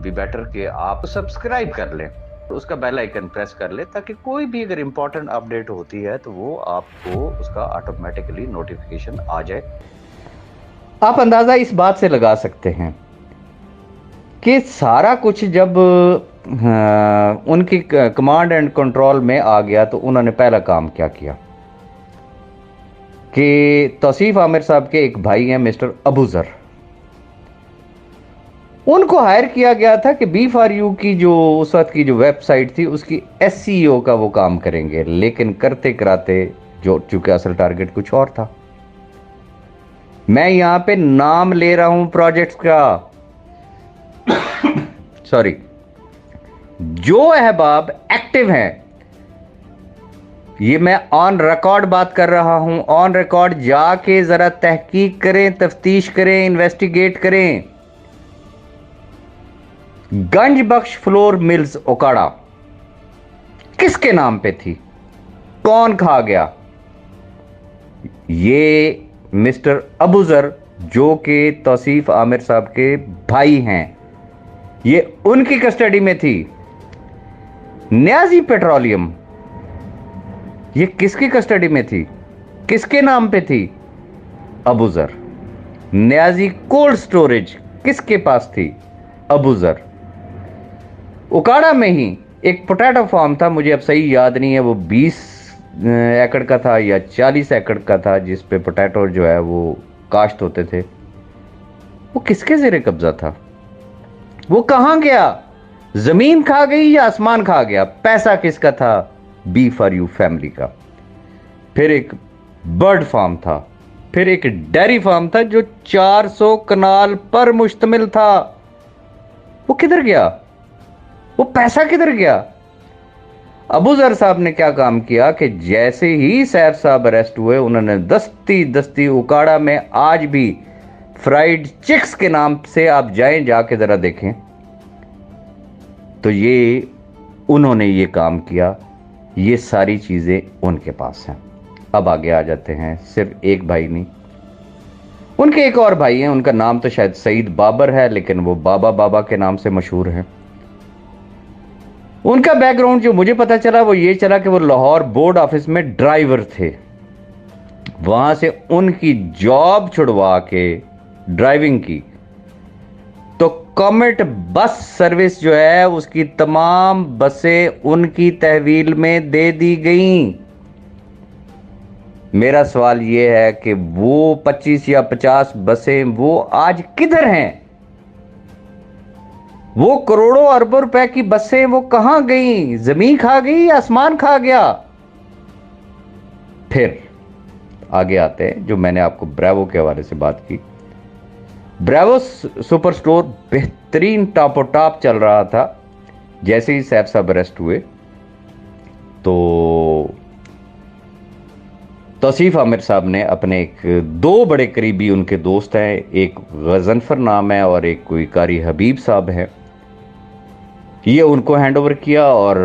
Be better कि आप subscribe कर लें, तो उसका बेल आइकन प्रेस कर लें ताकि कोई भी अगर इम्पोर्टेंट अपडेट होती है तो वो आपको उसका ऑटोमेटिकली नोटिफिकेशन आ जाए। आप अंदाजा इस बात से लगा सकते हैं कि सारा कुछ जब उनकी कमांड एंड कंट्रोल में आ गया तो उन्होंने पहला काम क्या किया कि तौसीफ आमिर साहब के एक भाई हैं मिस्टर अबूजर, उनको हायर किया गया था कि बी फॉर यू की जो उस वक्त की जो वेबसाइट थी उसकी एसईओ का वो काम करेंगे, लेकिन करते कराते जो चूंकि असल टारगेट कुछ और था। मैं यहां पे नाम ले रहा हूं प्रोजेक्ट्स का सॉरी, जो अहबाब एक्टिव हैं, ये मैं ऑन रिकॉर्ड बात कर रहा हूं, ऑन रिकॉर्ड जाके जरा तहकीक करें, तफ्तीश करें, इन्वेस्टिगेट करें। गंज बख्श फ्लोर मिल्स ओकाड़ा किसके नाम पे थी, कौन खा गया? ये मिस्टर अबूजर जो कि तौसीफ आमिर साहब के भाई हैं, ये उनकी कस्टडी में थी। न्याजी पेट्रोलियम ये किसकी कस्टडी में थी, किसके नाम पे थी? अबूजर। न्याजी कोल्ड स्टोरेज किसके पास थी? अबूजर। उकाड़ा में ही एक पोटैटो फार्म था, मुझे अब सही याद नहीं है वो 20 एकड़ का था या 40 एकड़ का था, जिस पे पोटैटो जो है वो काश्त होते थे। वो किसके जेरे कब्जा था? वो कहां गया? जमीन खा गई या आसमान खा गया? पैसा किसका था? बी फॉर यू फैमिली का। फिर एक बर्ड फार्म था, फिर एक डेयरी फार्म था जो 400 कनाल पर मुश्तमिल था। वो किधर गया? वो पैसा किधर गया? अबूजर साहब ने क्या काम किया कि जैसे ही सैफ साहब अरेस्ट हुए, उन्होंने दस्ती दस्ती उकाड़ा में आज भी फ्राइड चिक्स के नाम से आप जाएं, जाके जरा देखें, तो ये उन्होंने ये काम किया। ये सारी चीजें उनके पास हैं। अब आगे आ जाते हैं, सिर्फ एक भाई नहीं, उनके एक और भाई हैं, उनका नाम तो शायद सईद बाबर है, लेकिन वो बाबा बाबा के नाम से मशहूर हैं। उनका बैकग्राउंड जो मुझे पता चला वो ये चला कि वो लाहौर बोर्ड ऑफिस में ड्राइवर थे। वहां से उनकी जॉब छुड़वा के ड्राइविंग की तो कॉमेट बस सर्विस जो है उसकी तमाम बसें उनकी तहवील में दे दी गईं। मेरा सवाल यह है कि वो 25 या 50 बसें वो आज किधर हैं? वो करोड़ों अरबों रुपए की बसें वो कहां गई? जमीन खा गई या आसमान खा गया? फिर आगे आते हैं, जो मैंने आपको ब्रावो के हवाले से बात की। ब्रावो सुपर स्टोर बेहतरीन टॉप और टॉप चल रहा था। जैसे ही सैफ साहब अरेस्ट हुए तो तौसीफ आमिर साहब ने अपने एक दो बड़े करीबी उनके दोस्त हैं, एक गजनफर नाम है और एक कोई कारी हबीब साहब है, ये उनको हैंड ओवर किया और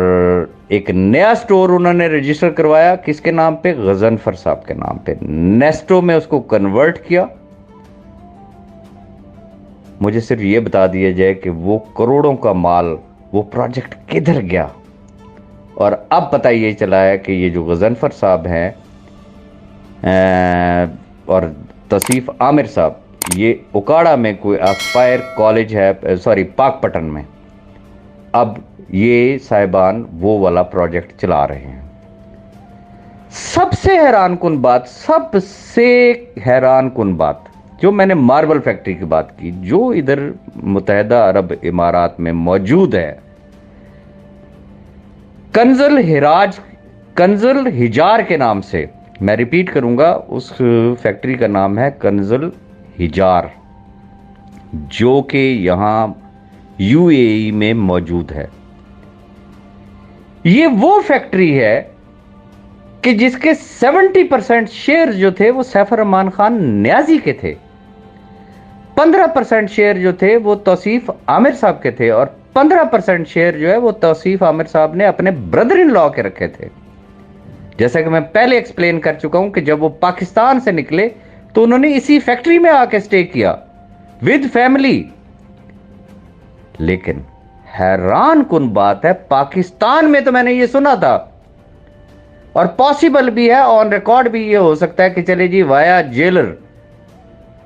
एक नया स्टोर उन्होंने रजिस्टर करवाया। किसके नाम पे? गजनफर साहब के नाम पे। नेस्टो में उसको कन्वर्ट किया। मुझे सिर्फ ये बता दिया जाए कि वो करोड़ों का माल, वो प्रोजेक्ट किधर गया? और अब पता ये चला है कि ये जो गजनफर साहब हैं और तौसीफ आमिर साहब, ये उकाड़ा में कोई एस्पायर कॉलेज है, सॉरी पाकपटन में, अब ये साहिबान वो वाला प्रोजेक्ट चला रहे हैं। सबसे हैरान कुन बात जो मैंने मार्बल फैक्ट्री की बात की, जो इधर मुत्तहिदा अरब इमारात में मौजूद है, कंजुल हिजार के नाम से, मैं रिपीट करूंगा, उस फैक्ट्री का नाम है कंजुल हिजार, जो कि यहां यूएई में मौजूद है। ये वो फैक्ट्री है कि जिसके 70% शेयर जो थे वो सैफ रहमान खान न्याजी के थे, 15% शेयर जो थे वो तौसीफ आमिर साहब के थे, और 15% शेयर जो है वो तौसीफ आमिर साहब ने अपने ब्रदर इन लॉ के रखे थे। जैसा कि मैं पहले एक्सप्लेन कर चुका हूं कि जब वो पाकिस्तान से निकले तो उन्होंने इसी फैक्ट्री में आके स्टे किया विद फैमिली। लेकिन हैरान कुन बात है, पाकिस्तान में तो मैंने ये सुना था और पॉसिबल भी है, ऑन रिकॉर्ड भी ये हो सकता है कि चले जी वाया जेलर,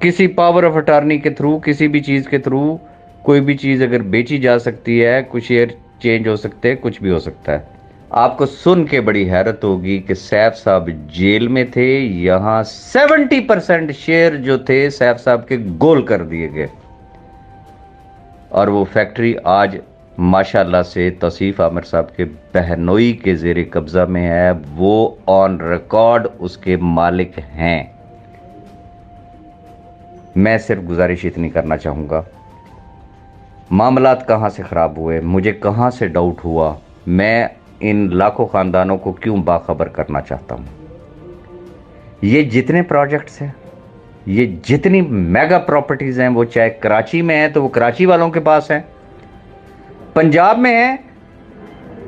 किसी पावर ऑफ अटॉर्नी के थ्रू, किसी भी चीज के थ्रू कोई भी चीज अगर बेची जा सकती है, कुछ शेयर चेंज हो सकते हैं, कुछ भी हो सकता है। आपको सुन के बड़ी हैरत होगी कि सैफ साहब जेल में थे, यहां 70% शेयर जो थे सैफ साहब के गोल कर दिए गए और वो फैक्ट्री आज माशाल्लाह से तौसीफ आमिर साहब के बहनोई के जेर कब्जा में है, वो ऑन रिकॉर्ड उसके मालिक हैं। मैं सिर्फ गुजारिश इतनी करना चाहूंगा, मामलात कहां से खराब हुए, मुझे कहां से डाउट हुआ, मैं इन लाखों खानदानों को क्यों बाखबर करना चाहता हूं। ये जितने प्रोजेक्ट्स हैं, ये जितनी मेगा प्रॉपर्टीज हैं, वो चाहे कराची में है तो वो कराची वालों के पास है, पंजाब में है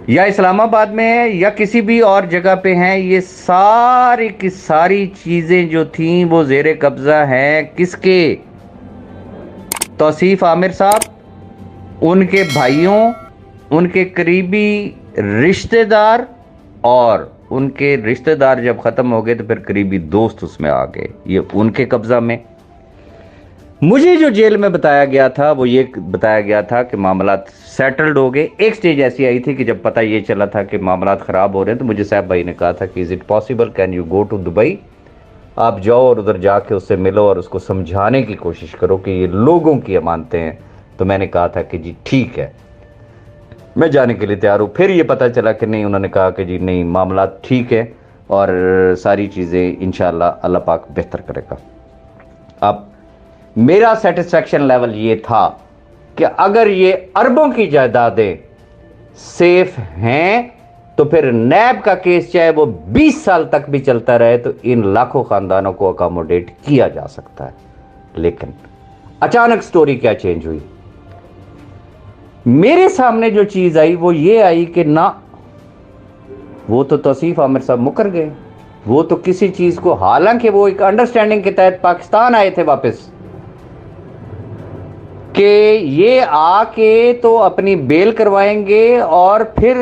या इस्लामाबाद में है या किसी भी और जगह पे हैं, ये सारी की सारी चीजें जो थीं वो जेरे कब्जा हैं किसके? तौसीफ आमिर साहब, उनके भाइयों, उनके करीबी रिश्तेदार, और उनके रिश्तेदार जब खत्म हो गए तो फिर करीबी दोस्त उसमें आ गए, ये उनके कब्जा में। मुझे जो जेल में बताया गया था वो ये बताया गया था कि मामलात सेटल्ड हो गए। एक स्टेज ऐसी आई थी कि जब पता ये चला था कि मामलात खराब हो रहे हैं तो मुझे साहब भाई ने कहा था कि is it possible, can you go to Dubai, आप जाओ और उधर जाके उससे मिलो और उसको समझाने की कोशिश करो कि ये लोगों की अमानतें हैं। तो मैंने कहा था कि जी ठीक है, मैं जाने के लिए तैयार हूँ। फिर ये पता चला कि नहीं, उन्होंने कहा कि जी नहीं, मामला ठीक है और सारी चीज़ें इंशाल्लाह अल्लाह पाक बेहतर करेगा। अब मेरा सेटिस्फैक्शन लेवल ये था कि अगर ये अरबों की जायदादें सेफ हैं तो फिर नैब का केस चाहे वो 20 साल तक भी चलता रहे तो इन लाखों खानदानों को अकोमोडेट किया जा सकता है। लेकिन अचानक स्टोरी क्या चेंज हुई, मेरे सामने जो चीज आई वो ये आई कि ना, वो तो तौसीफ आमिर साहब मुकर गए, वो तो किसी चीज को, हालांकि वो एक अंडरस्टैंडिंग के तहत पाकिस्तान आए थे वापस कि ये आके तो अपनी बेल करवाएंगे और फिर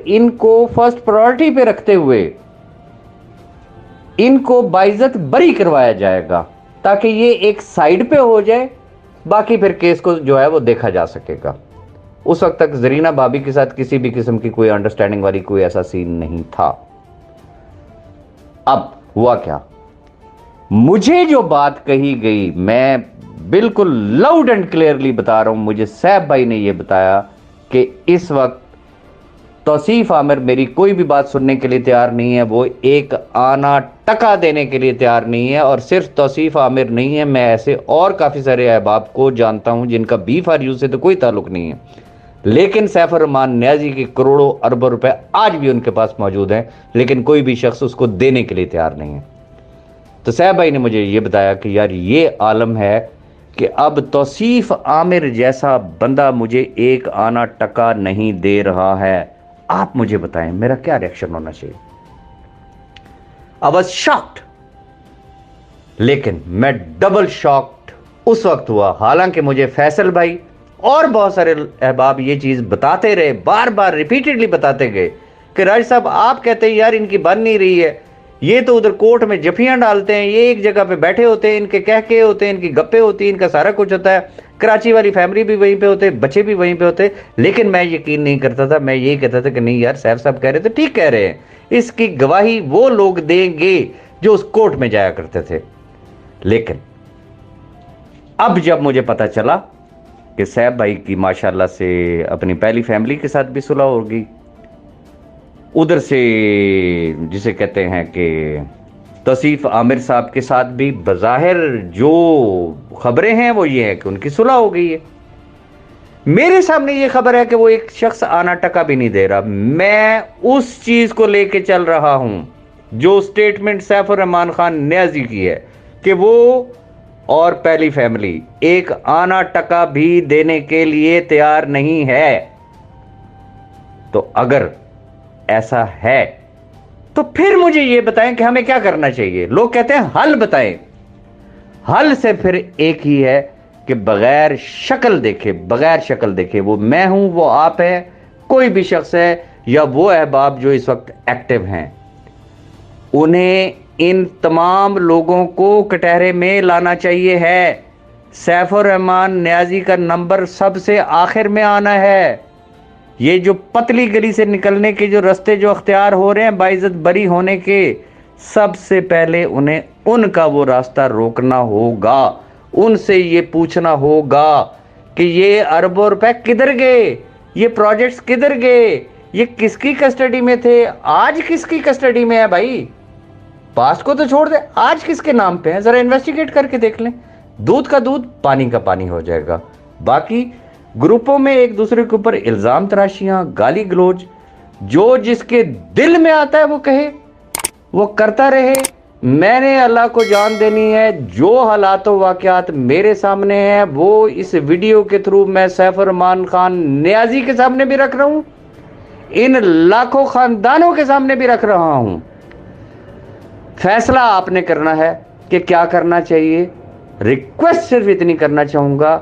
इनको फर्स्ट प्रायोरिटी पे रखते हुए इनको बाइज्जत बरी करवाया जाएगा ताकि ये एक साइड पे हो जाए, बाकी फिर केस को जो है वो देखा जा सकेगा। उस वक्त तक जरीना भाभी के साथ किसी भी किस्म की कोई अंडरस्टैंडिंग वाली कोई ऐसा सीन नहीं था। अब हुआ क्या, मुझे जो बात कही गई, मैं बिल्कुल लाउड एंड क्लियरली बता रहा हूं, मुझे सैफ भाई ने यह बताया कि इस वक्त तौसीफ आमिर मेरी कोई भी बात सुनने के लिए तैयार नहीं है, वो एक आना टका देने के लिए तैयार नहीं है। और सिर्फ तौसीफ आमिर नहीं है, मैं ऐसे और काफी सारे अहबाब को जानता हूं जिनका B4U से तो कोई ताल्लुक नहीं है, लेकिन सैफुर रहमान नियाजी के करोड़ों अरबों रुपए आज भी उनके पास मौजूद हैं, लेकिन कोई भी शख्स उसको देने के लिए तैयार नहीं है। तो सैफ भाई ने मुझे ये बताया कि यार ये आलम है कि अब तौसीफ आमिर जैसा बंदा मुझे एक आना टका नहीं दे रहा है, आप मुझे बताएं मेरा क्या रिएक्शन होना चाहिए। आई वाज शॉक्ड, लेकिन मैं डबल शॉक्ड उस वक्त हुआ, हालांकि मुझे फैसल भाई और बहुत सारे अहबाब ये चीज बताते रहे, बार बार रिपीटेडली बताते गए कि राज साहब आप कहते हैं यार इनकी बन नहीं रही है, ये तो उधर कोर्ट में जफियां डालते हैं, ये एक जगह पे बैठे होते हैं, इनके कह के होते हैं, इनकी गप्पे होती हैं, इनका सारा कुछ होता है, कराची वाली फैमिली भी वहीं पे होते, बच्चे भी वहीं पे होते। लेकिन मैं यकीन नहीं करता था, मैं ये कहता था कि नहीं यार सैफ साहब कह रहे थे ठीक कह रहे हैं, इसकी गवाही वो लोग देंगे जो उस कोर्ट में जाया करते थे। लेकिन अब जब मुझे पता चला कि सैफ भाई की माशाल्लाह से अपनी पहली फैमिली के साथ भी सुलह होगी, उधर से जिसे कहते हैं कि तौसीफ आमिर साहब के साथ भी बज़ाहिर जो खबरें हैं वो ये है कि उनकी सुलह हो गई है, मेरे सामने ये खबर है कि वो एक शख्स आना टका भी नहीं दे रहा। मैं उस चीज को लेके चल रहा हूं जो स्टेटमेंट सैफुर रहमान खान नियाजी की है कि वो और पहली फैमिली एक आना टका भी देने के लिए तैयार नहीं है। तो अगर ऐसा है तो फिर मुझे यह बताएं कि हमें क्या करना चाहिए। लोग कहते हैं हल बताएं, हल से फिर एक ही है कि बगैर शक्ल देखे वो मैं हूं, वो आप है, कोई भी शख्स है या वो अहबाब जो इस वक्त एक्टिव हैं, उन्हें इन तमाम लोगों को कटहरे में लाना चाहिए है। सैफुर रहमान न्याजी का नंबर सबसे आखिर में आना है। ये जो पतली गली से निकलने के जो रास्ते जो अख्तियार हो रहे हैं बाइज्जत बरी होने के, सबसे पहले उन्हें उनका वो रास्ता रोकना होगा। उनसे ये पूछना होगा कि ये अरबों रुपए किधर गए, ये प्रोजेक्ट्स किधर गए, ये किसकी कस्टडी में थे, आज किसकी कस्टडी में है। भाई पास्ट को तो छोड़ दे, आज किसके नाम पे है, जरा इन्वेस्टिगेट करके देख लें। दूध का दूध पानी का पानी हो जाएगा। बाकी ग्रुपों में एक दूसरे के ऊपर इल्जाम तराशियां, गाली गलोच, जो जिसके दिल में आता है वो कहे, वो करता रहे। मैंने अल्लाह को जान देनी है। जो हालात वाकयात मेरे सामने हैं वो इस वीडियो के थ्रू मैं सैफुर रहमान खान न्याजी के सामने भी रख रहा हूं, इन लाखों खानदानों के सामने भी रख रहा हूं। फैसला आपने करना है कि क्या करना चाहिए। रिक्वेस्ट सिर्फ इतनी करना चाहूंगा,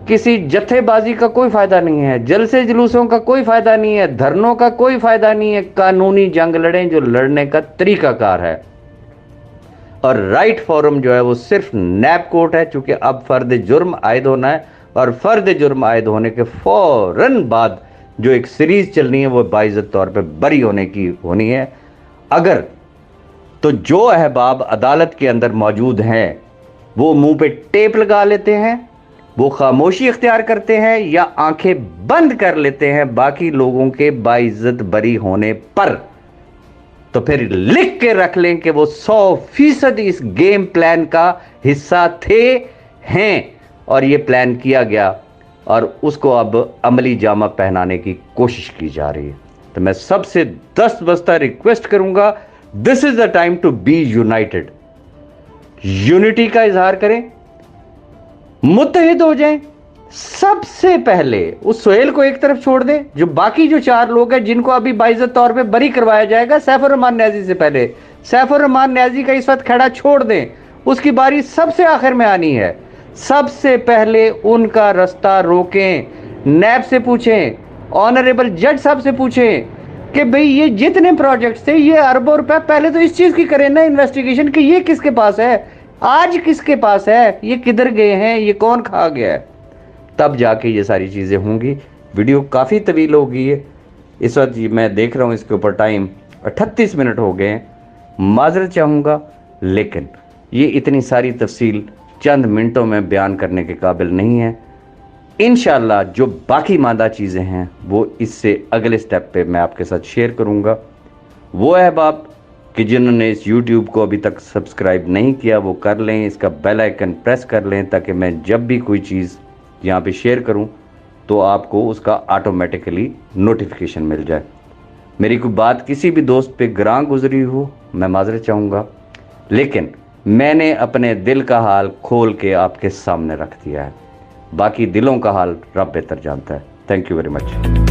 किसी जत्थेबाजी का कोई फायदा नहीं है, जलसे जुलूसों का कोई फायदा नहीं है, धरनों का कोई फायदा नहीं है। कानूनी जंग लड़ें जो लड़ने का तरीकाकार है। और राइट फोरम जो है वो सिर्फ नैब कोर्ट है, चूंकि अब फर्द जुर्म आयद होना है और फर्द जुर्म आयद होने के फौरन बाद जो एक सीरीज चल रही है वो बाइज्जत तौर पे बरी होने की होनी है। अगर तो जो अहबाब अदालत के अंदर मौजूद हैं वो मुंह पे टेप लगा लेते हैं, वो खामोशी इख्तियार करते हैं या आंखें बंद कर लेते हैं बाकी लोगों के बाइज्जत बरी होने पर, तो फिर लिख के रख लें कि वो 100% इस गेम प्लान का हिस्सा थे, हैं, और ये प्लान किया गया और उसको अब अमली जामा पहनाने की कोशिश की जा रही है। तो मैं सबसे दस्त बस्ता रिक्वेस्ट करूंगा, this is the time to be united. Unity का इजहार करें, मुत्तहिद हो जाएं। सबसे पहले उस सोहेल को एक तरफ छोड़ दें, जो बाकी जो 4 लोग हैं जिनको अभी बाइज्जत तौर पे बरी करवाया जाएगा सैफुर रहमान न्याजी से पहले, सैफुर रहमान न्याजी का इस वक्त खड़ा छोड़ दें, उसकी बारी सबसे आखिर में आनी है। सबसे पहले उनका रास्ता रोकें। नैब से पूछें, ऑनरेबल जज साहब से पूछें कि भाई ये जितने प्रोजेक्ट्स थे, ये अरबों रुपए, पहले तो इस चीज की करें ना इन्वेस्टिगेशन कि ये किसके पास है, आज किसके पास है, ये किधर गए हैं, ये कौन खा गया है, तब जाके ये सारी चीजें होंगी। वीडियो काफी तवील हो गई है इस वक्त, मैं देख रहा हूं इसके ऊपर टाइम 38 मिनट हो गए हैं। माजरत चाहूंगा, लेकिन ये इतनी सारी तफसील चंद मिनटों में बयान करने के काबिल नहीं है। इंशाअल्लाह जो बाकी मादा चीज़ें हैं वो इससे अगले स्टेप पे मैं आपके साथ शेयर करूंगा। वो अहबाब कि जिन्होंने इस YouTube को अभी तक सब्सक्राइब नहीं किया वो कर लें, इसका बेल आइकन प्रेस कर लें, ताकि मैं जब भी कोई चीज़ यहाँ पे शेयर करूं तो आपको उसका ऑटोमेटिकली नोटिफिकेशन मिल जाए। मेरी कोई बात किसी भी दोस्त पे ग्रां गुजरी हो, मैं माजरत चाहूँगा, लेकिन मैंने अपने दिल का हाल खोल के आपके सामने रख दिया है। बाकी दिलों का हाल रब बेहतर जानता है। Thank you very much.